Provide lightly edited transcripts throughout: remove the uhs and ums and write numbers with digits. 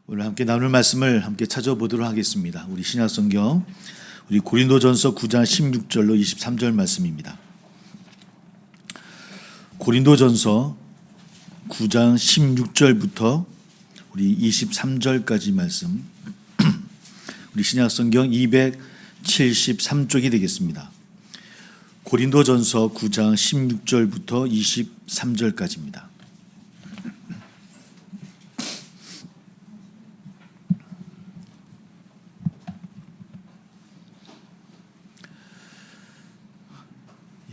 오늘 함께 나눌 말씀을 함께 찾아보도록 하겠습니다. 우리 신약성경 우리 고린도전서 9장 16절로 23절 말씀입니다. 고린도전서 9장 16절부터 우리 23절까지 말씀 우리 신약성경 273쪽이 되겠습니다. 고린도전서 9장 16절부터 23절까지입니다.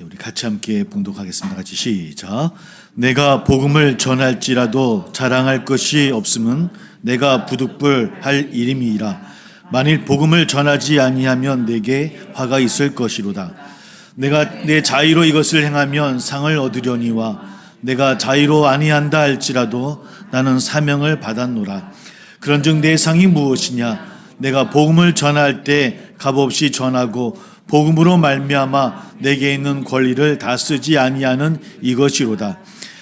우리 같이 함께 봉독하겠습니다. 같이 시작. 내가 복음을 전할지라도 자랑할 것이 없음은 내가 부득불할 일임이라. 만일 복음을 전하지 아니하면 내게 화가 있을 것이로다. 내가 내 자의로 이것을 행하면 상을 얻으려니와 내가 자의로 아니한다 할지라도 나는 사명을 받았노라. 그런즉 내 상이 무엇이냐? 내가 복음을 전할 때 값없이 전하고 복음으로 말미암아 내게 있는 권리를 다 쓰지 아니하는 이것이로다.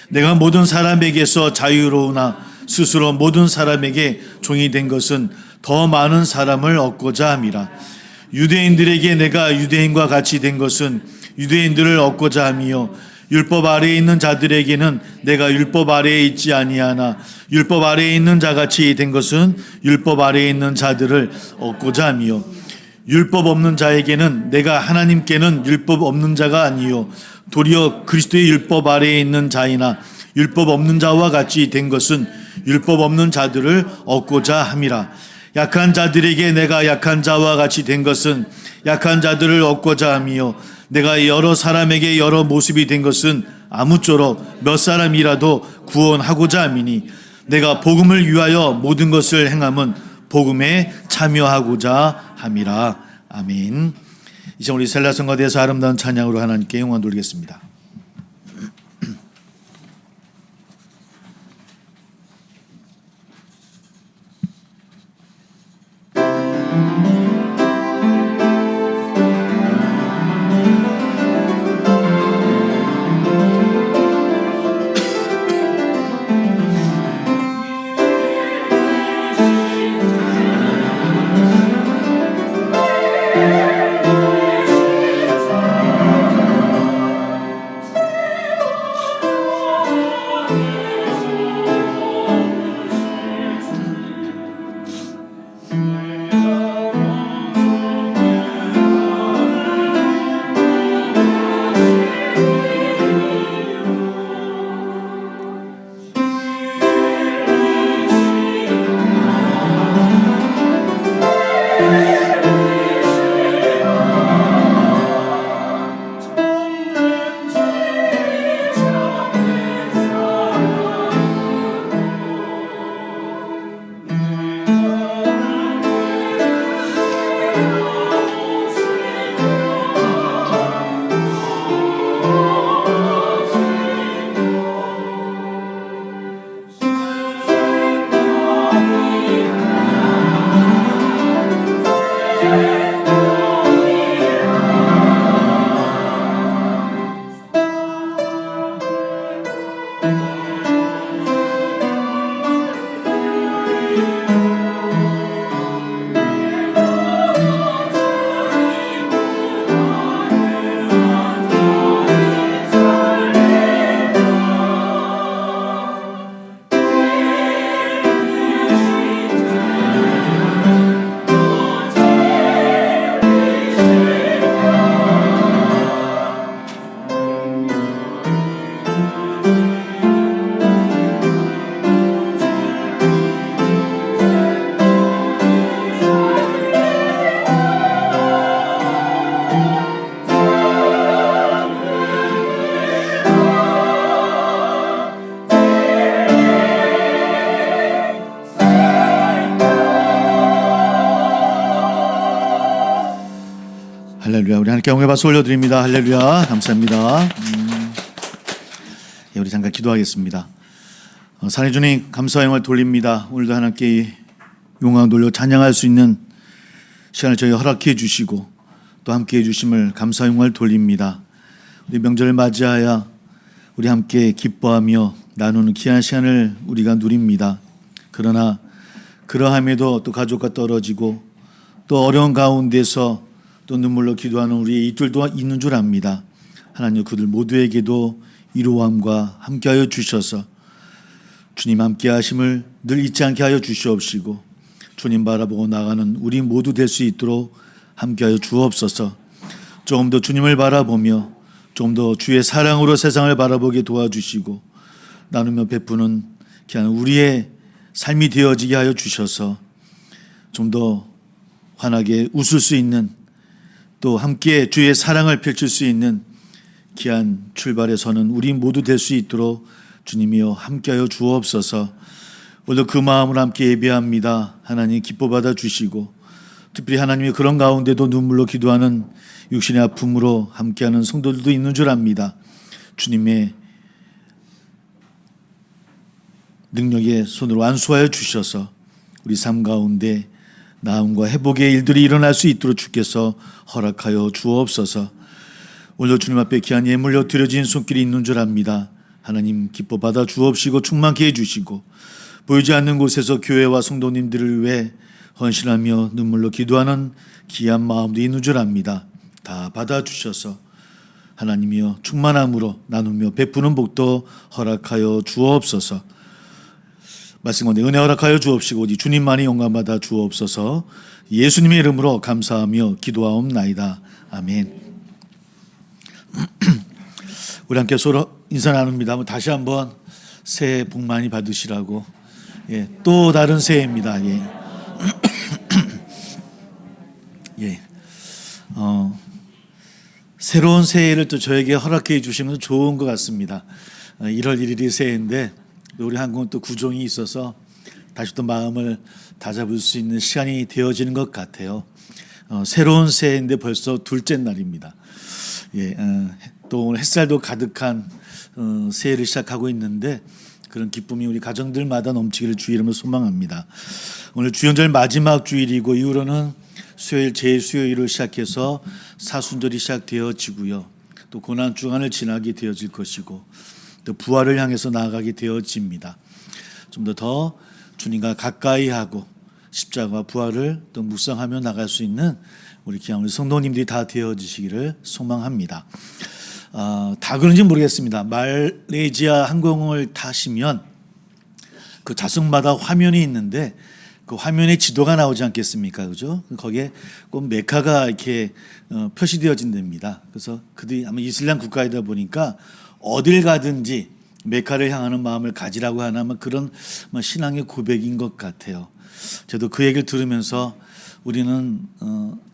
내가 모든 사람에게서 자유로우나 스스로 모든 사람에게 종이 된 것은 더 많은 사람을 얻고자 함이라. 유대인들에게 내가 유대인과 같이 된 것은 유대인들을 얻고자 함이요 율법 아래에 있는 자들에게는 내가 율법 아래에 있지 아니하나 율법 아래에 있는 자같이 된 것은 율법 아래에 있는 자들을 얻고자 함이요 율법 없는 자에게는 내가 하나님께는 율법 없는 자가 아니요 도리어 그리스도의 율법 아래에 있는 자이나 율법 없는 자와 같이 된 것은 율법 없는 자들을 얻고자 함이라. 약한 자들에게 내가 약한 자와 같이 된 것은 약한 자들을 얻고자 함이요 내가 여러 사람에게 여러 모습이 된 것은 아무쪼록 몇 사람이라도 구원하고자 함이니 내가 복음을 위하여 모든 것을 행함은 복음에 참여하고자 함이라. 아멘. 이제 우리 셀라성가대에서 아름다운 찬양으로 하나님께 영광 돌리겠습니다. 할렐루야. 우리 하나님께 영광의 박수 올려드립니다. 할렐루야. 감사합니다. 우리 잠깐 기도하겠습니다. 사랑해 주님 감사와 영광을 돌립니다. 오늘도 하나님께 영광을 돌려 찬양할 수 있는 시간을 저희 허락해 주시고 또 함께 해주심을 감사와 영광을 돌립니다. 우리 명절을 맞이하여 우리 함께 기뻐하며 나누는 귀한 시간을 우리가 누립니다. 그러나 그러함에도 또 가족과 떨어지고 또 어려운 가운데서 또 눈물로 기도하는 우리 이들도 있는 줄 압니다. 하나님 그들 모두에게도 위로함과 함께하여 주셔서 주님 함께하심을 늘 잊지 않게 하여 주시옵시고 주님 바라보고 나가는 우리 모두 될 수 있도록 함께하여 주옵소서. 조금 더 주님을 바라보며 좀 더 주의 사랑으로 세상을 바라보게 도와주시고 나누며 베푸는 그냥 우리의 삶이 되어지게 하여 주셔서 좀 더 환하게 웃을 수 있는 또 함께 주의 사랑을 펼칠 수 있는 귀한 출발에 서는 우리 모두 될 수 있도록 주님이여 함께하여 주옵소서. 오늘 그 마음으로 함께 예배합니다. 하나님 기뻐 받아 주시고 특별히 하나님이 그런 가운데도 눈물로 기도하는 육신의 아픔으로 함께하는 성도들도 있는 줄 압니다. 주님의 능력의 손으로 안수하여 주셔서 우리 삶 가운데 나음과 회복의 일들이 일어날 수 있도록 주께서 허락하여 주옵소서. 오늘 주님 앞에 귀한 예물로 드려진 손길이 있는 줄 압니다. 하나님 기뻐 받아 주옵시고 충만케 해주시고 보이지 않는 곳에서 교회와 성도님들을 위해 헌신하며 눈물로 기도하는 귀한 마음도 있는 줄 압니다. 다 받아주셔서 하나님이여 충만함으로 나누며 베푸는 복도 허락하여 주옵소서. 말씀 가운데 은혜 허락하여 주옵시고 오직 주님만이 영광받아 주옵소서. 예수님의 이름으로 감사하며 기도하옵나이다. 아멘. 우리 함께 서로 인사 나눕니다. 다시 한번 새해 복 많이 받으시라고. 또 다른 새해입니다. 새로운 새해를 또 저에게 허락해 주시면 좋은 것 같습니다. 1월 1일이 새해인데 우리 한국은 또 구종이 있어서 다시 또 마음을 다잡을 수 있는 시간이 되어지는 것 같아요. 새로운 새해인데 벌써 둘째 날입니다. 또 오늘 햇살도 가득한 새해를 시작하고 있는데 그런 기쁨이 우리 가정들마다 넘치기를 주의 이름으로 소망합니다. 오늘 주연절 마지막 주일이고 이후로는 수요일 제수요일을 시작해서 사순절이 시작되어지고요. 또 고난 주간을 지나게 되어질 것이고 또 부활을 향해서 나아가게 되어집니다. 좀 더 주님과 가까이 하고 십자가와 부활을 또 묵상하며 나갈 수 있는 우리 귀한 우리 성도님들이 다 되어지시기를 소망합니다. 다 그런지 모르겠습니다. 말레이시아 항공을 타시면 그 좌석마다 화면이 있는데 그 화면에 지도가 나오지 않겠습니까? 그죠? 거기에 꼭 메카가 이렇게 표시되어진 데입니다. 그래서 그들이 아마 이슬람 국가이다 보니까 어딜 가든지 메카를 향하는 마음을 가지라고 하나 그런 신앙의 고백인 것 같아요. 저도 그 얘기를 들으면서 우리는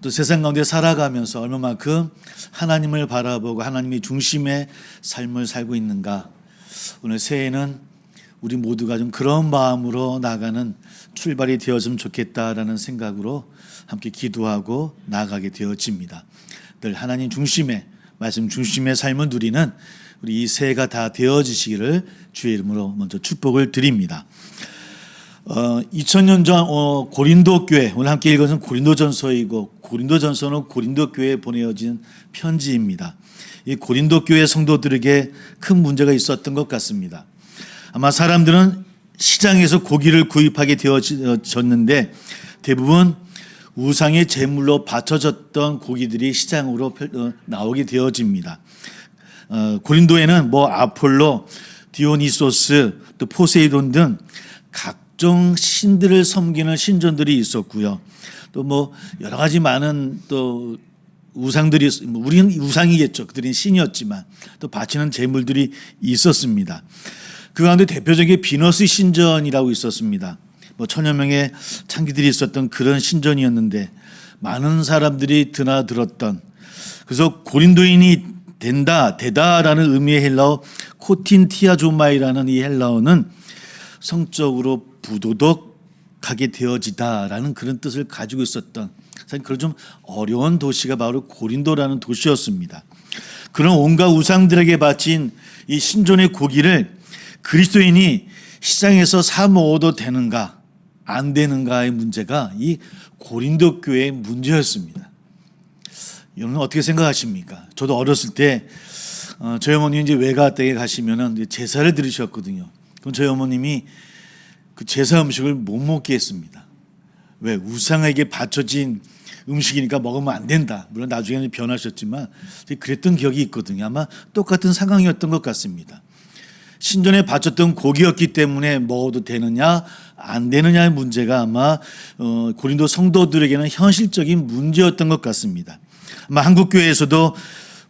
또 세상 가운데 살아가면서 얼마만큼 하나님을 바라보고 하나님이 중심의 삶을 살고 있는가. 오늘 새해에는 우리 모두가 좀 그런 마음으로 나가는 출발이 되었으면 좋겠다라는 생각으로 함께 기도하고 나아가게 되어집니다. 늘 하나님 중심의 말씀 중심의 삶을 누리는 우리 이 새해가 다 되어지시기를 주의 이름으로 먼저 축복을 드립니다. 2000년 전 고린도 교회, 오늘 함께 읽은 것은 고린도전서이고 고린도전서는 고린도 교회에 보내어진 편지입니다. 이 고린도 교회 성도들에게 큰 문제가 있었던 것 같습니다. 아마 사람들은 시장에서 고기를 구입하게 되어졌는데 대부분 우상의 제물로 바쳐졌던 고기들이 시장으로 나오게 되어집니다. 고린도에는 아폴로, 디오니소스, 또 포세이돈 등 각종 신들을 섬기는 신전들이 있었고요. 또 여러 가지 많은 또 우상들이, 우리는 우상이겠죠. 그들은 신이었지만 또 바치는 제물들이 있었습니다. 그 가운데 대표적인 비너스 신전이라고 있었습니다. 1000여 명의 창기들이 있었던 그런 신전이었는데 많은 사람들이 드나들었던, 그래서 고린도인이 되다라는 의미의 헬라어 코틴티아조마이라는 이 헬라어는 성적으로 부도덕하게 되어지다라는 그런 뜻을 가지고 있었던, 사실 그런 좀 어려운 도시가 바로 고린도라는 도시였습니다. 그런 온갖 우상들에게 바친 이 신전의 고기를 그리스도인이 시장에서 사 먹어도 되는가 안 되는가의 문제가 이 고린도 교회의 문제였습니다. 여러분 어떻게 생각하십니까? 저도 어렸을 때 저희 어머님이 이제 외가 댁에 가시면은 제사를 드리셨거든요. 그럼 저희 어머님이 그 제사 음식을 못 먹게 했습니다. 왜 우상에게 바쳐진 음식이니까 먹으면 안 된다. 물론 나중에는 변하셨지만 그랬던 기억이 있거든요. 아마 똑같은 상황이었던 것 같습니다. 신전에 바쳤던 고기였기 때문에 먹어도 되느냐 안 되느냐의 문제가 아마 고린도 성도들에게는 현실적인 문제였던 것 같습니다. 아마 한국교회에서도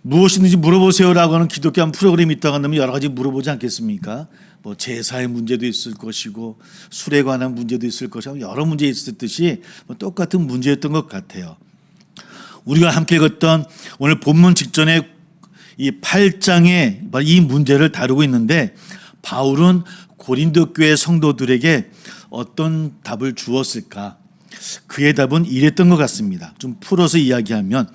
무엇이든지 물어보세요라고 하는 기독교 한 프로그램이 있다고 한다면 여러 가지 물어보지 않겠습니까? 뭐 제사의 문제도 있을 것이고 술에 관한 문제도 있을 것이고 여러 문제 있을 듯이 똑같은 문제였던 것 같아요. 우리가 함께 읽었던 오늘 본문 직전에 이 8장에 이 문제를 다루고 있는데 바울은 고린도 교회 성도들에게 어떤 답을 주었을까? 그의 답은 이랬던 것 같습니다. 좀 풀어서 이야기하면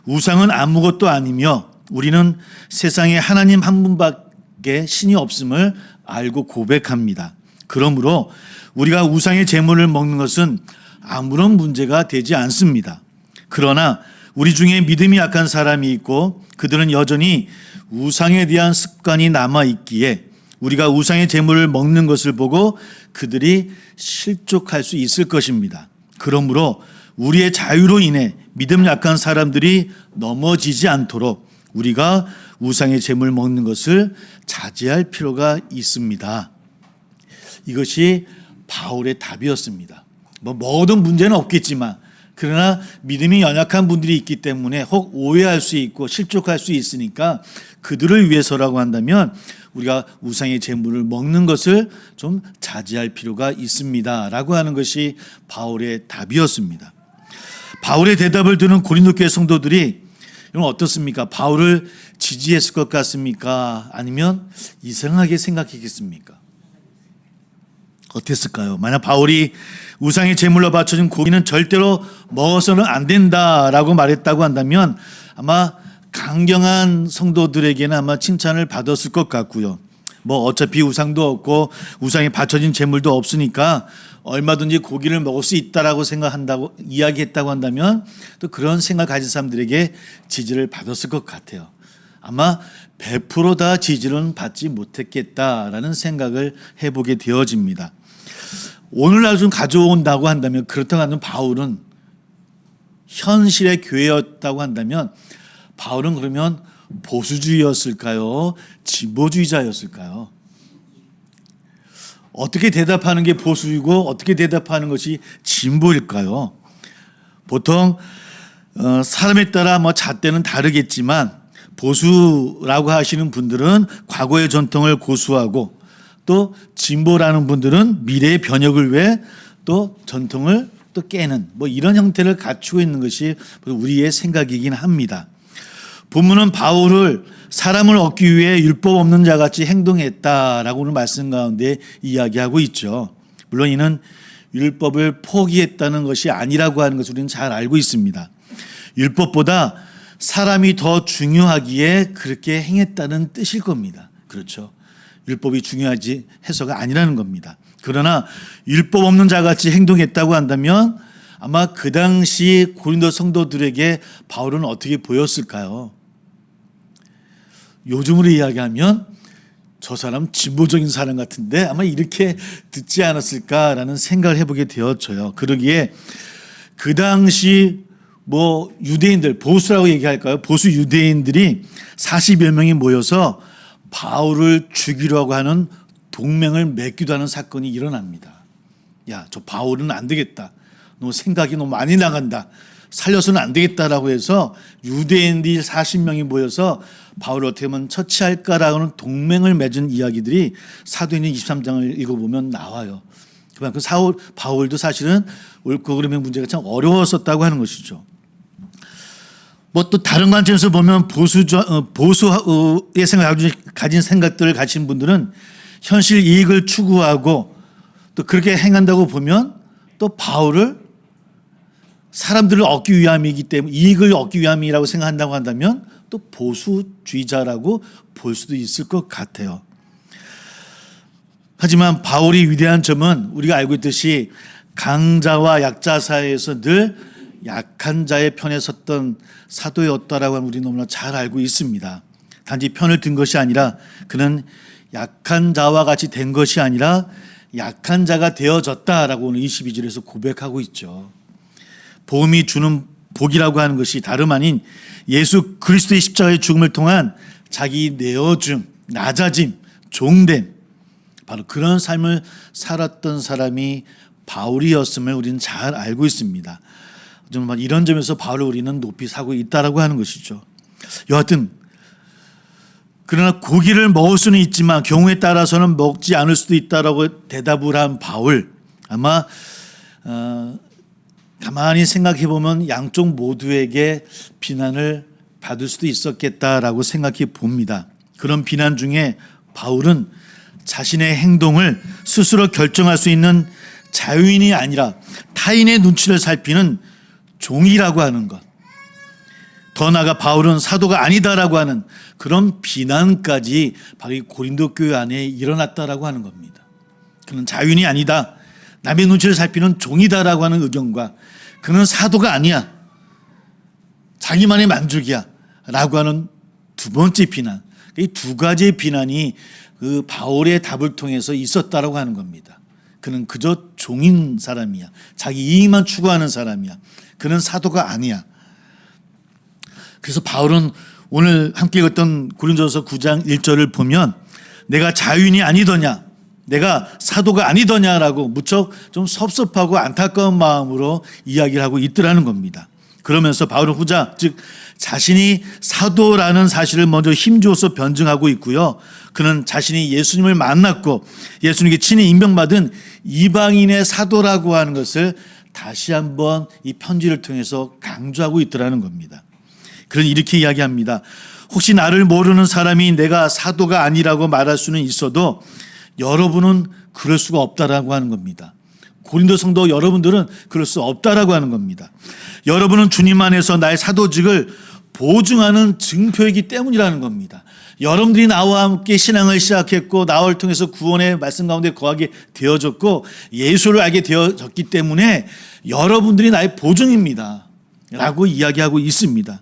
우상은 아무것도 아니며 우리는 세상에 하나님 한 분밖에 신이 없음을 알고 고백합니다. 그러므로 우리가 우상의 제물을 먹는 것은 아무런 문제가 되지 않습니다. 그러나 우리 중에 믿음이 약한 사람이 있고 그들은 여전히 우상에 대한 습관이 남아있기에 우리가 우상의 제물을 먹는 것을 보고 그들이 실족할 수 있을 것입니다. 그러므로 우리의 자유로 인해 믿음 약한 사람들이 넘어지지 않도록 우리가 우상의 제물 먹는 것을 자제할 필요가 있습니다. 이것이 바울의 답이었습니다. 먹어도 문제는 없겠지만 그러나 믿음이 연약한 분들이 있기 때문에 혹 오해할 수 있고 실족할 수 있으니까 그들을 위해서라고 한다면 우리가 우상의 제물을 먹는 것을 좀 자제할 필요가 있습니다. 라고 하는 것이 바울의 답이었습니다. 바울의 대답을 듣는 고린도 교회 성도들이 여러분 어떻습니까? 바울을 지지했을 것 같습니까? 아니면 이상하게 생각했겠습니까? 어땠을까요? 만약 바울이 우상의 제물로 바쳐진 고기는 절대로 먹어서는 안 된다라고 말했다고 한다면 아마 강경한 성도들에게는 아마 칭찬을 받았을 것 같고요. 어차피 우상도 없고 우상에 바쳐진 제물도 없으니까 얼마든지 고기를 먹을 수 있다라고 생각한다고 이야기했다고 한다면 또 그런 생각 가진 사람들에게 지지를 받았을 것 같아요. 아마 100% 지지는 받지 못했겠다라는 생각을 해보게 되어집니다. 오늘날 좀 가져온다고 한다면 그렇다고 하면 바울은 현실의 교회였다고 한다면 바울은 그러면 보수주의였을까요? 진보주의자였을까요? 어떻게 대답하는 게 보수이고 어떻게 대답하는 것이 진보일까요? 보통 사람에 따라 잣대는 다르겠지만 보수라고 하시는 분들은 과거의 전통을 고수하고 또 진보라는 분들은 미래의 변혁을 위해 또 전통을 또 깨는 이런 형태를 갖추고 있는 것이 우리의 생각이긴 합니다. 본문은 바울을 사람을 얻기 위해 율법 없는 자같이 행동했다라고는 말씀 가운데 이야기하고 있죠. 물론 이는 율법을 포기했다는 것이 아니라고 하는 것을 우리는 잘 알고 있습니다. 율법보다 사람이 더 중요하기에 그렇게 행했다는 뜻일 겁니다. 그렇죠. 율법이 중요하지 해서가 아니라는 겁니다. 그러나 율법 없는 자같이 행동했다고 한다면 아마 그 당시 고린도 성도들에게 바울은 어떻게 보였을까요? 요즘으로 이야기하면 저 사람 진보적인 사람 같은데 아마 이렇게 듣지 않았을까라는 생각을 해보게 되었죠. 그러기에 그 당시 유대인들 보수라고 얘기할까요? 보수 유대인들이 40여 명이 모여서 바울을 죽이려고 하는 동맹을 맺기도 하는 사건이 일어납니다. 야, 저 바울은 안 되겠다. 너 생각이 너무 많이 나간다. 살려서는 안 되겠다라고 해서 유대인들이 40명이 모여서 바울을 어떻게 하면 처치할까라고 하는 동맹을 맺은 이야기들이 사도행전 23장을 읽어보면 나와요. 그만큼 바울도 사실은 옳고 그름의 문제가 참 어려웠었다고 하는 것이죠. 또 다른 관점에서 보면 보수의 생각을 가진 생각들을 가진 분들은 현실 이익을 추구하고 또 그렇게 행한다고 보면 또 바울을 사람들을 얻기 위함이기 때문에 이익을 얻기 위함이라고 생각한다고 한다면 또 보수주의자라고 볼 수도 있을 것 같아요. 하지만 바울이 위대한 점은 우리가 알고 있듯이 강자와 약자 사이에서 늘 약한 자의 편에 섰던 사도였다라고 우리 너무나 잘 알고 있습니다. 단지 편을 든 것이 아니라 그는 약한 자와 같이 된 것이 아니라 약한 자가 되어졌다라고 오늘 22절에서 고백하고 있죠. 복음이 주는 복이라고 하는 것이 다름 아닌 예수 그리스도의 십자가의 죽음을 통한 자기 내어줌, 낮아짐, 종됨, 바로 그런 삶을 살았던 사람이 바울이었음을 우리는 잘 알고 있습니다. 정말 이런 점에서 바울을 우리는 높이 사고 있다라고 하는 것이죠. 여하튼 그러나 고기를 먹을 수는 있지만 경우에 따라서는 먹지 않을 수도 있다라고 대답을 한 바울, 아마 가만히 생각해 보면 양쪽 모두에게 비난을 받을 수도 있었겠다라고 생각해 봅니다. 그런 비난 중에 바울은 자신의 행동을 스스로 결정할 수 있는 자유인이 아니라 타인의 눈치를 살피는 종이라고 하는 것, 더 나아가 바울은 사도가 아니다라고 하는 그런 비난까지 바로 이 고린도 교회 안에 일어났다라고 하는 겁니다. 그는 자유인이 아니다, 남의 눈치를 살피는 종이다라고 하는 의견과 그는 사도가 아니야, 자기만의 만족이야 라고 하는 두 번째 비난, 이 두 가지의 비난이 그 바울의 답을 통해서 있었다라고 하는 겁니다. 그는 그저 종인 사람이야, 자기 이익만 추구하는 사람이야, 그는 사도가 아니야. 그래서 바울은 오늘 함께 읽었던 고린도서 9장 1절을 보면 내가 자유인이 아니더냐, 내가 사도가 아니더냐라고 무척 좀 섭섭하고 안타까운 마음으로 이야기를 하고 있더라는 겁니다. 그러면서 바울은 후자, 즉 자신이 사도라는 사실을 먼저 힘주어서 변증하고 있고요. 그는 자신이 예수님을 만났고 예수님께 친히 임명받은 이방인의 사도라고 하는 것을 다시 한번 이 편지를 통해서 강조하고 있더라는 겁니다. 그는 이렇게 이야기합니다. 혹시 나를 모르는 사람이 내가 사도가 아니라고 말할 수는 있어도 여러분은 그럴 수가 없다라고 하는 겁니다. 고린도 성도 여러분들은 그럴 수 없다라고 하는 겁니다. 여러분은 주님 안에서 나의 사도직을 보증하는 증표이기 때문이라는 겁니다. 여러분들이 나와 함께 신앙을 시작했고 나를 통해서 구원의 말씀 가운데 거하게 되어졌고 예수를 알게 되어졌기 때문에 여러분들이 나의 보증입니다 라고 이야기하고 있습니다.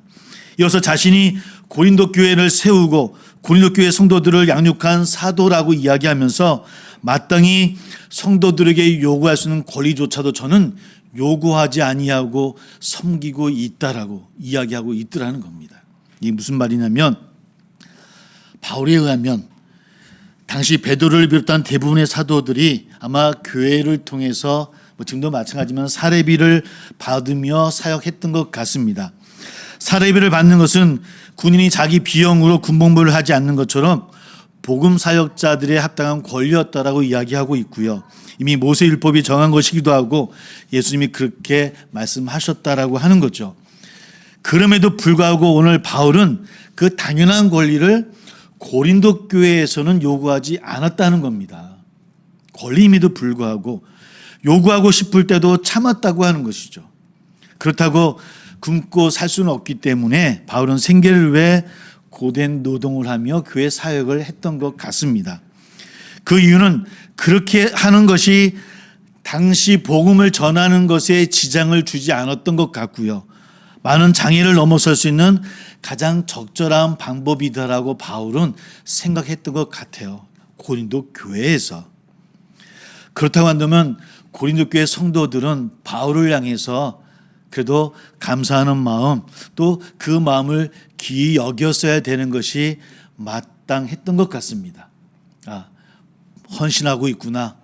이어서 자신이 고린도 교회를 세우고 고린도 교회 성도들을 양육한 사도라고 이야기하면서 마땅히 성도들에게 요구할 수 있는 권리조차도 저는 요구하지 아니하고 섬기고 있다라고 이야기하고 있더라는 겁니다. 이게 무슨 말이냐면 바울에 의하면 당시 베드로를 비롯한 대부분의 사도들이 아마 교회를 통해서 지금도 마찬가지지만 사례비를 받으며 사역했던 것 같습니다. 사례비를 받는 것은 군인이 자기 비용으로 군복무를 하지 않는 것처럼 복음 사역자들의 합당한 권리였다라고 이야기하고 있고요. 이미 모세율법이 정한 것이기도 하고 예수님이 그렇게 말씀하셨다라고 하는 거죠. 그럼에도 불구하고 오늘 바울은 그 당연한 권리를 고린도 교회에서는 요구하지 않았다는 겁니다. 권리임에도 불구하고 요구하고 싶을 때도 참았다고 하는 것이죠. 그렇다고 굶고 살 수는 없기 때문에 바울은 생계를 위해 고된 노동을 하며 교회 사역을 했던 것 같습니다. 그 이유는 그렇게 하는 것이 당시 복음을 전하는 것에 지장을 주지 않았던 것 같고요. 많은 장애를 넘어설 수 있는 가장 적절한 방법이다라고 바울은 생각했던 것 같아요. 고린도 교회에서. 그렇다고 한다면 고린도 교회 성도들은 바울을 향해서 그래도 감사하는 마음, 또 그 마음을 귀히 여겼어야 되는 것이 마땅했던 것 같습니다. 헌신하고 있구나,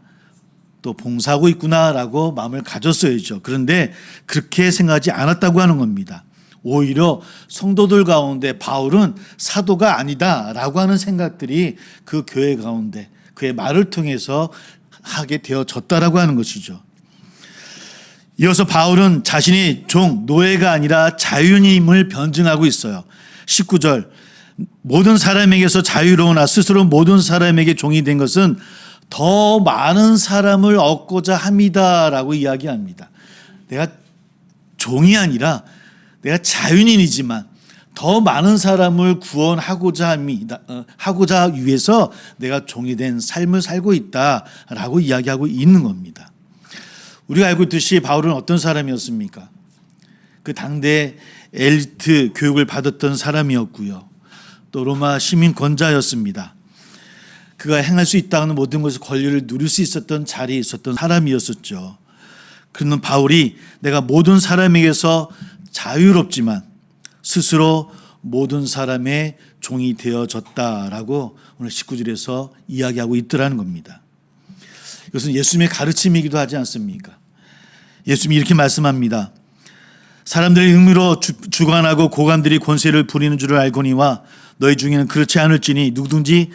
또 봉사하고 있구나라고 마음을 가졌어야죠. 그런데 그렇게 생각하지 않았다고 하는 겁니다. 오히려 성도들 가운데 바울은 사도가 아니다라고 하는 생각들이 그 교회 가운데 그의 말을 통해서 하게 되어졌다라고 하는 것이죠. 이어서 바울은 자신이 노예가 아니라 자유인임을 변증하고 있어요. 19절, 모든 사람에게서 자유로우나 스스로 모든 사람에게 종이 된 것은 더 많은 사람을 얻고자 함이다라고 이야기합니다. 내가 종이 아니라 내가 자유인이지만 더 많은 사람을 구원하고자 하고자 위해서 내가 종이 된 삶을 살고 있다라고 이야기하고 있는 겁니다. 우리가 알고 있듯이 바울은 어떤 사람이었습니까? 그 당대 엘리트 교육을 받았던 사람이었고요. 또 로마 시민 권자였습니다. 그가 행할 수 있다는 모든 것을 권리를 누릴 수 있었던 자리에 있었던 사람이었었죠. 그는 바울이 내가 모든 사람에게서 자유롭지만 스스로 모든 사람의 종이 되어졌다라고 오늘 19절에서 이야기하고 있더라는 겁니다. 이것은 예수님의 가르침이기도 하지 않습니까? 예수님이 이렇게 말씀합니다. 사람들의 의미로 주관하고 고관들이 권세를 부리는 줄을 알거니와 너희 중에는 그렇지 않을지니 누구든지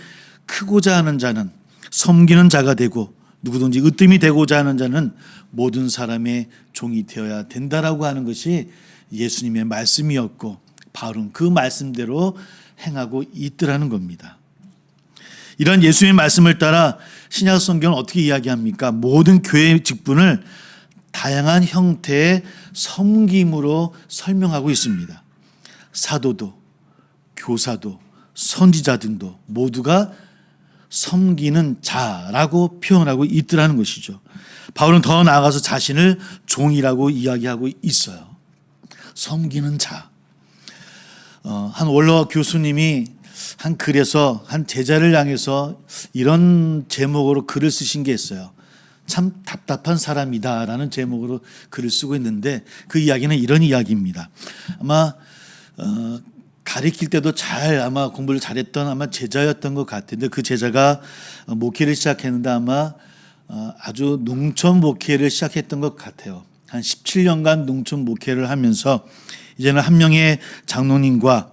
크고자 하는 자는 섬기는 자가 되고 누구든지 으뜸이 되고자 하는 자는 모든 사람의 종이 되어야 된다라고 하는 것이 예수님의 말씀이었고 바울은 그 말씀대로 행하고 있더라는 겁니다. 이런 예수님의 말씀을 따라 신약 성경은 어떻게 이야기합니까? 모든 교회의 직분을 다양한 형태의 섬김으로 설명하고 있습니다. 사도도, 교사도, 선지자 등도 모두가 섬기는 자라고 표현하고 있더라는 것이죠. 바울은 더 나아가서 자신을 종이라고 이야기하고 있어요. 섬기는 자. 한 원로 교수님이 한 글에서 한 제자를 향해서 이런 제목으로 글을 쓰신 게 있어요. 참 답답한 사람이다라는 제목으로 글을 쓰고 있는데 그 이야기는 이런 이야기입니다. 아마 가르칠 때도 아마 공부를 잘했던 아마 제자였던 것 같은데 그 제자가 목회를 시작했는데 아마 아주 농촌 목회를 시작했던 것 같아요. 한 17년간 농촌 목회를 하면서 이제는 한 명의 장로님과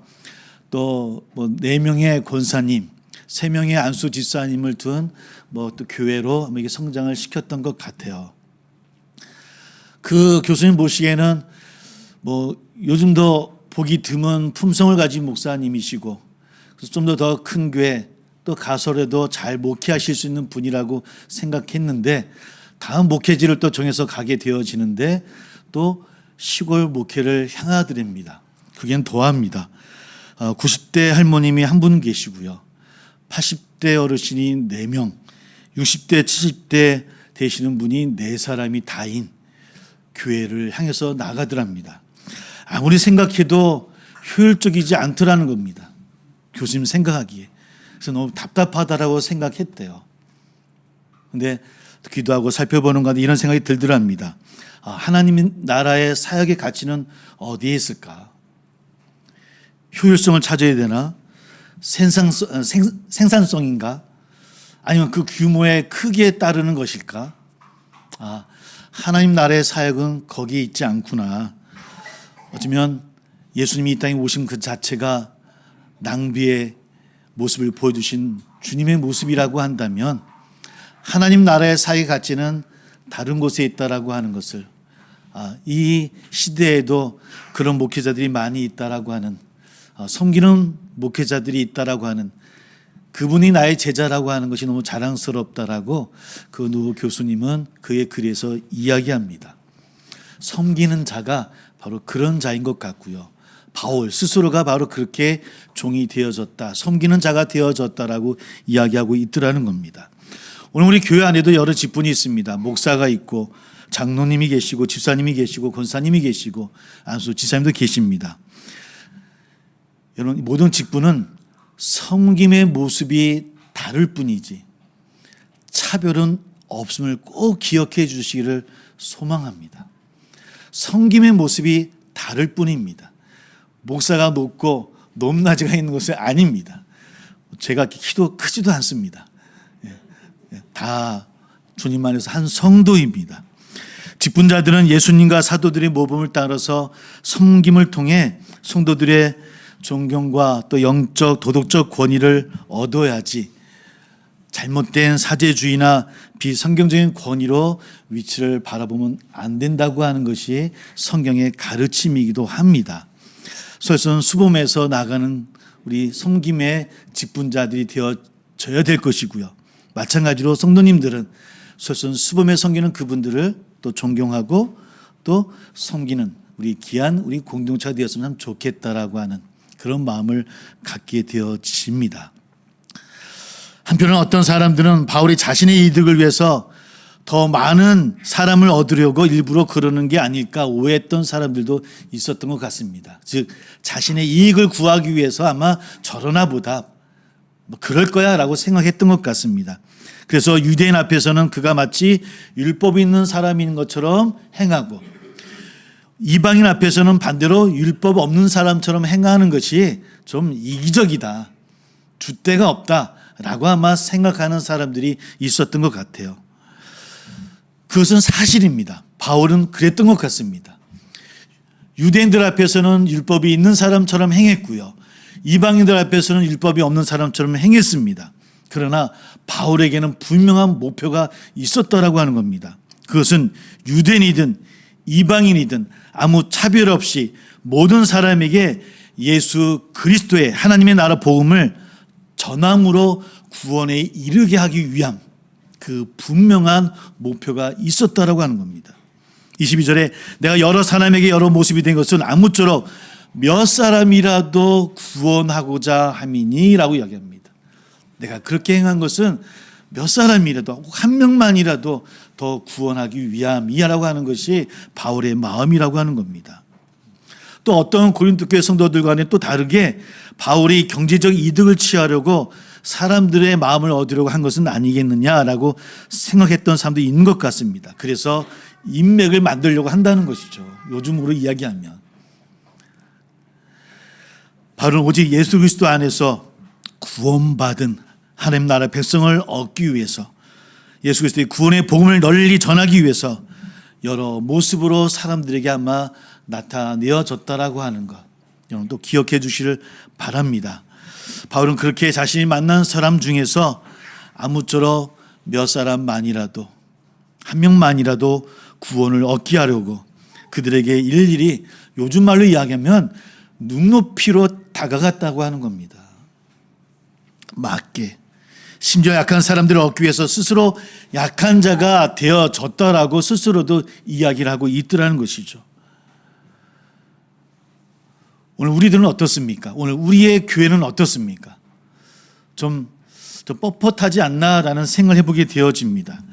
또 뭐 4명의 권사님, 3명의 안수 집사님을 둔 뭐 또 교회로 이게 성장을 시켰던 것 같아요. 그 교수님 보시기에는 뭐 요즘도 보기 드문 품성을 가진 목사님이시고 그래서 좀 더 큰 교회 또 가설에도 잘 목회하실 수 있는 분이라고 생각했는데 다음 목회지를 또 정해서 가게 되어지는데 또 시골 목회를 향하더랍니다. 그겐 더합니다. 90대 할머님이 한 분 계시고요. 80대 어르신이 4명, 60대, 70대 되시는 분이 4사람이 다인 교회를 향해서 나가더랍니다. 아무리 생각해도 효율적이지 않더라는 겁니다. 교수님 생각하기에. 그래서 너무 답답하다라고 생각했대요. 근데 기도하고 살펴보는 가운데 이런 생각이 들더랍니다. 하나님 나라의 사역의 가치는 어디에 있을까? 효율성을 찾아야 되나? 생산성인가? 아니면 그 규모의 크기에 따르는 것일까? 하나님 나라의 사역은 거기에 있지 않구나. 어쩌면 예수님이 이 땅에 오신 그 자체가 낭비의 모습을 보여주신 주님의 모습이라고 한다면 하나님 나라의 사역의 가치는 다른 곳에 있다라고 하는 것을 이 시대에도 그런 목회자들이 많이 있다라고 하는 섬기는 목회자들이 있다라고 하는 그분이 나의 제자라고 하는 것이 너무 자랑스럽다라고 그 누구 교수님은 그의 글에서 이야기합니다. 섬기는 자가 바로 그런 자인 것 같고요. 바울 스스로가 바로 그렇게 종이 되어졌다, 섬기는 자가 되어졌다라고 이야기하고 있더라는 겁니다. 오늘 우리 교회 안에도 여러 직분이 있습니다. 목사가 있고 장로님이 계시고 집사님이 계시고 권사님이 계시고 안수 지사님도 계십니다. 여러분 모든 직분은 섬김의 모습이 다를 뿐이지 차별은 없음을 꼭 기억해 주시기를 소망합니다. 섬김의 모습이 다를 뿐입니다. 목사가 높고 높낮이가 있는 것은 아닙니다. 제가 키도 크지도 않습니다. 다 주님 안에서 한 성도입니다. 직분자들은 예수님과 사도들의 모범을 따라서 섬김을 통해 성도들의 존경과 또 영적 도덕적 권위를 얻어야지 잘못된 사제주의나 비성경적인 권위로 위치를 바라보면 안 된다고 하는 것이 성경의 가르침이기도 합니다. 그래서 수범에서 나가는 우리 섬김의 직분자들이 되어져야 될 것이고요. 마찬가지로 성도님들은 수범에 섬기는 그분들을 또 존경하고 또 섬기는 우리 귀한 우리 공동체가 되었으면 참 좋겠다라고 하는 그런 마음을 갖게 되어집니다. 한편은 어떤 사람들은 바울이 자신의 이득을 위해서 더 많은 사람을 얻으려고 일부러 그러는 게 아닐까 오해했던 사람들도 있었던 것 같습니다. 즉 자신의 이익을 구하기 위해서 아마 저러나 보다 뭐 그럴 거야 라고 생각했던 것 같습니다. 그래서 유대인 앞에서는 그가 마치 율법이 있는 사람인 것처럼 행하고, 이방인 앞에서는 반대로 율법 없는 사람처럼 행하는 것이 좀 이기적이다, 줏대가 없다 라고 아마 생각하는 사람들이 있었던 것 같아요. 그것은 사실입니다. 바울은 그랬던 것 같습니다. 유대인들 앞에서는 율법이 있는 사람처럼 행했고요, 이방인들 앞에서는 율법이 없는 사람처럼 행했습니다. 그러나 바울에게는 분명한 목표가 있었다라고 하는 겁니다. 그것은 유대인이든 이방인이든 아무 차별 없이 모든 사람에게 예수 그리스도의 하나님의 나라 복음을 전함으로 구원에 이르게 하기 위함, 그 분명한 목표가 있었다라고 하는 겁니다. 22절에 내가 여러 사람에게 여러 모습이 된 것은 아무쪼록 몇 사람이라도 구원하고자 함이니 라고 이야기합니다. 내가 그렇게 행한 것은 몇 사람이라도, 한 명만이라도 더 구원하기 위함이라고 하는 것이 바울의 마음이라고 하는 겁니다. 또 어떤 고린도 교회 성도들과는 또 다르게 바울이 경제적 이득을 취하려고 사람들의 마음을 얻으려고 한 것은 아니겠느냐라고 생각했던 사람도 있는 것 같습니다. 그래서 인맥을 만들려고 한다는 것이죠. 요즘으로 이야기하면. 바울은 오직 예수 그리스도 안에서 구원받은 하나님 나라 백성을 얻기 위해서, 예수 그리스도의 구원의 복음을 널리 전하기 위해서 여러 모습으로 사람들에게 아마 나타내어졌다라고 하는 것, 여러분 또 기억해 주시를 바랍니다. 바울은 그렇게 자신이 만난 사람 중에서 아무쪼록 몇 사람만이라도, 한 명만이라도 구원을 얻게 하려고 그들에게 일일이, 요즘 말로 이야기하면 눈높이로 다가갔다고 하는 겁니다. 맞게. 심지어 약한 사람들을 얻기 위해서 스스로 약한 자가 되어졌다라고 스스로도 이야기를 하고 있더라는 것이죠. 오늘 우리들은 어떻습니까? 오늘 우리의 교회는 어떻습니까? 좀 뻣뻣하지 않나라는 생각을 해보게 되어집니다.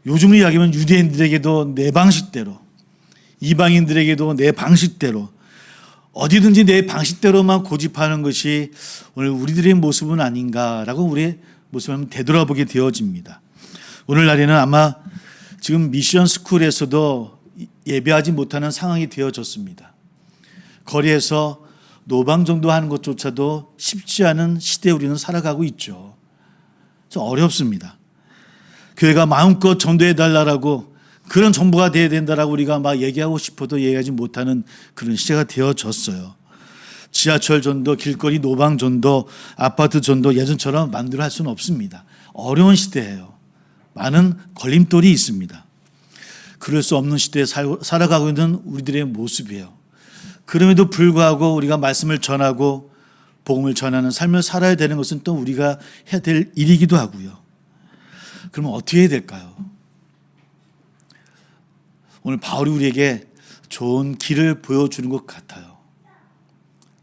요즘으로 이야기하면 유대인들에게도 내 방식대로, 이방인들에게도 내 방식대로, 어디든지 내 방식대로만 고집하는 것이 오늘 우리들의 모습은 아닌가라고 우리의 모습을 한번 되돌아보게 되어집니다. 오늘날에는 아마 지금 미션 스쿨에서도 예배하지 못하는 상황이 되어졌습니다. 거리에서 노방 정도 하는 것조차도 쉽지 않은 시대에 우리는 살아가고 있죠. 좀 어렵습니다. 교회가 마음껏 전도해달라고, 그런 정보가 돼야 된다라고 우리가 막 얘기하고 싶어도 얘기하지 못하는 그런 시대가 되어졌어요. 지하철 전도, 길거리 노방 전도, 아파트 전도 예전처럼 만들어 할 수는 없습니다. 어려운 시대예요. 많은 걸림돌이 있습니다. 그럴 수 없는 시대에 살아가고 있는 우리들의 모습이에요. 그럼에도 불구하고 우리가 말씀을 전하고 복음을 전하는 삶을 살아야 되는 것은 또 우리가 해야 될 일이기도 하고요. 그러면 어떻게 해야 될까요? 오늘 바울이 우리에게 좋은 길을 보여주는 것 같아요.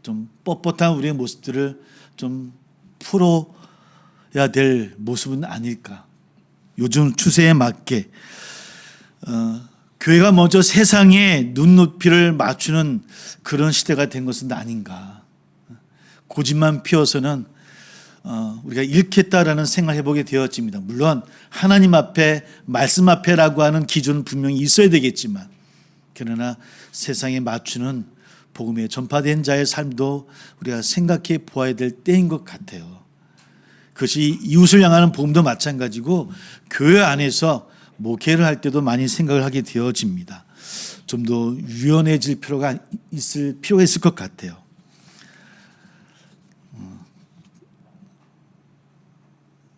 좀 뻣뻣한 우리의 모습들을 좀 풀어야 될 모습은 아닐까. 요즘 추세에 맞게 교회가 먼저 세상에 눈높이를 맞추는 그런 시대가 된 것은 아닌가. 고집만 피워서는 우리가 잃겠다라는 생각을 해보게 되었습니다. 물론 하나님 앞에, 말씀 앞에라고 하는 기준은 분명히 있어야 되겠지만, 그러나 세상에 맞추는 복음에 전파된 자의 삶도 우리가 생각해 보아야 될 때인 것 같아요. 그것이 이웃을 향하는 복음도 마찬가지고 교회 안에서 목회를 할 때도 많이 생각을 하게 되어집니다. 좀 더 유연해질 필요가 있을 것 같아요.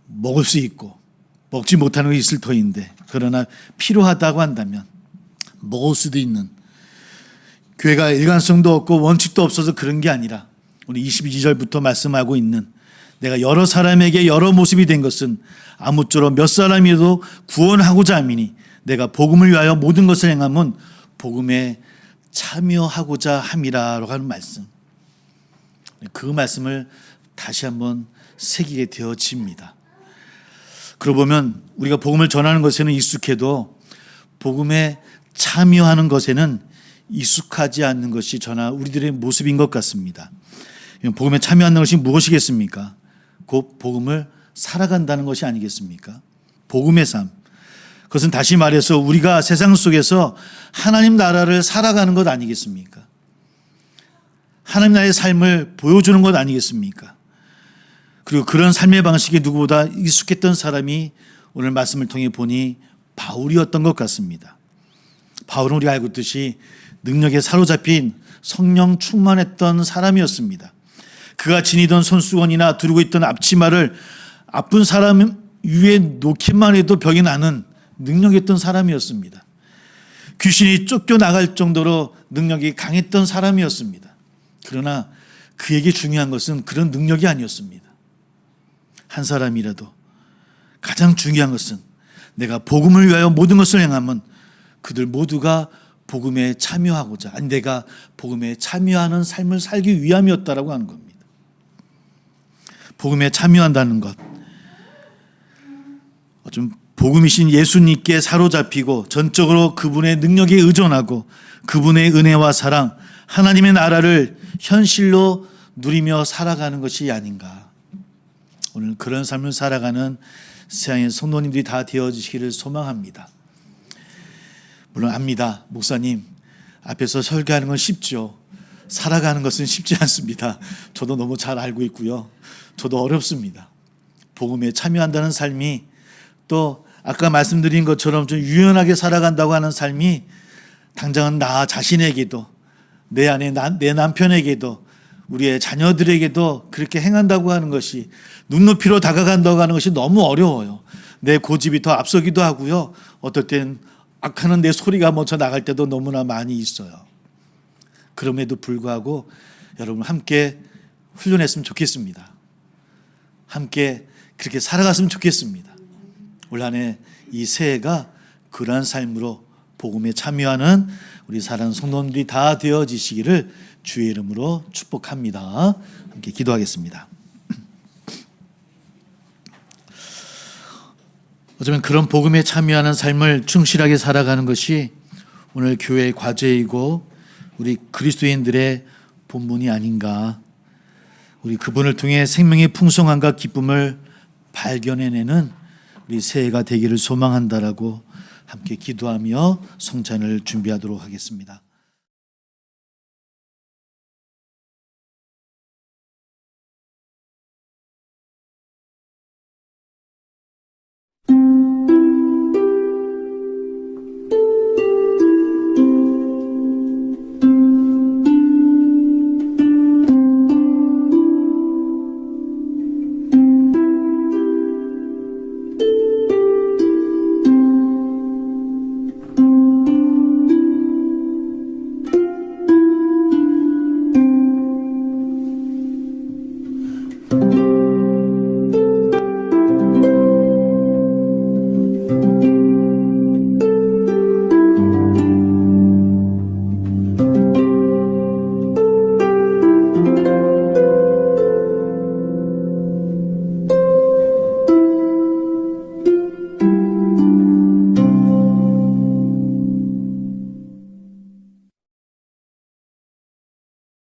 먹을 수 있고 먹지 못하는 게 있을 터인데, 그러나 필요하다고 한다면 먹을 수도 있는, 교회가 일관성도 없고 원칙도 없어서 그런 게 아니라 오늘 22절부터 말씀하고 있는, 내가 여러 사람에게 여러 모습이 된 것은 아무쪼록 몇 사람이라도 구원하고자 함이니 내가 복음을 위하여 모든 것을 행함은 복음에 참여하고자 함이라라고 하는 말씀. 그 말씀을 다시 한번 새기게 되어집니다. 그러고 보면 우리가 복음을 전하는 것에는 익숙해도 복음에 참여하는 것에는 익숙하지 않는 것이 저나 우리들의 모습인 것 같습니다. 복음에 참여하는 것이 무엇이겠습니까? 곧 복음을 살아간다는 것이 아니겠습니까? 복음의 삶. 그것은 다시 말해서 우리가 세상 속에서 하나님 나라를 살아가는 것 아니겠습니까? 하나님 나라의 삶을 보여주는 것 아니겠습니까? 그리고 그런 삶의 방식에 누구보다 익숙했던 사람이 오늘 말씀을 통해 보니 바울이었던 것 같습니다. 바울은 우리가 알고 있듯이 능력에 사로잡힌 성령 충만했던 사람이었습니다. 그가 지니던 손수건이나 두르고 있던 앞치마를 아픈 사람 위에 놓기만 해도 병이 나는 능력이 있던 사람이었습니다. 귀신이 쫓겨나갈 정도로 능력이 강했던 사람이었습니다. 그러나 그에게 중요한 것은 그런 능력이 아니었습니다. 한 사람이라도 가장 중요한 것은 내가 복음을 위하여 모든 것을 행하면 그들 모두가 복음에 참여하고자, 아니 내가 복음에 참여하는 삶을 살기 위함이었다라고 하는 겁니다. 복음에 참여한다는 것, 좀 복음이신 예수님께 사로잡히고 전적으로 그분의 능력에 의존하고 그분의 은혜와 사랑, 하나님의 나라를 현실로 누리며 살아가는 것이 아닌가. 오늘 그런 삶을 살아가는 세상의 성도님들이 다 되어지시기를 소망합니다. 물론 압니다. 목사님 앞에서 설교하는 건 쉽죠. 살아가는 것은 쉽지 않습니다. 저도 너무 잘 알고 있고요. 저도 어렵습니다. 복음에 참여한다는 삶이, 또 아까 말씀드린 것처럼 좀 유연하게 살아간다고 하는 삶이 당장은 나 자신에게도, 내 안에 내 남편에게도, 우리의 자녀들에게도 그렇게 행한다고 하는 것이, 눈높이로 다가간다고 하는 것이 너무 어려워요. 내 고집이 더 앞서기도 하고요. 어떨 땐 악하는 내 소리가 먼저 나갈 때도 너무나 많이 있어요. 그럼에도 불구하고 여러분 함께 훈련했으면 좋겠습니다. 함께 그렇게 살아갔으면 좋겠습니다. 올 한 해 이 새해가 그러한 삶으로 복음에 참여하는 우리 사랑하는 성도님들이 다 되어지시기를 주의 이름으로 축복합니다. 함께 기도하겠습니다. 어쩌면 그런 복음에 참여하는 삶을 충실하게 살아가는 것이 오늘 교회의 과제이고 우리 그리스도인들의 본분이 아닌가. 우리 그분을 통해 생명의 풍성함과 기쁨을 발견해내는 우리 새해가 되기를 소망한다라고 함께 기도하며 성찬을 준비하도록 하겠습니다.